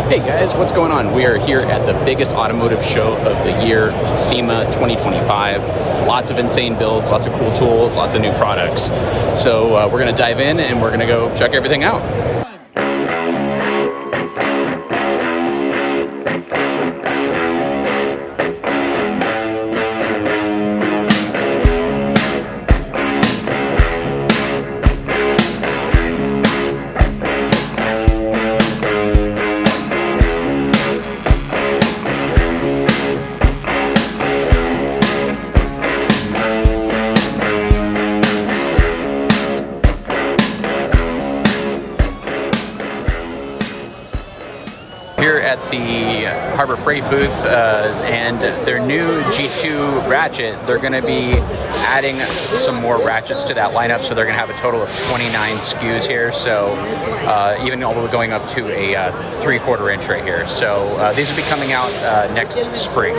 Hey guys, what's going on? We are here at the biggest automotive show of the year, SEMA 2025. Lots of insane builds, lots of cool tools, lots of new products. So we're going to dive in and we're going to go check everything out. Here at the Harbor Freight booth and their new G2 ratchet, they're going to be adding some more ratchets to that lineup, so they're going to have a total of 29 SKUs here, so even all the way going up to a 3/4 inch right here. So these will be coming out next spring.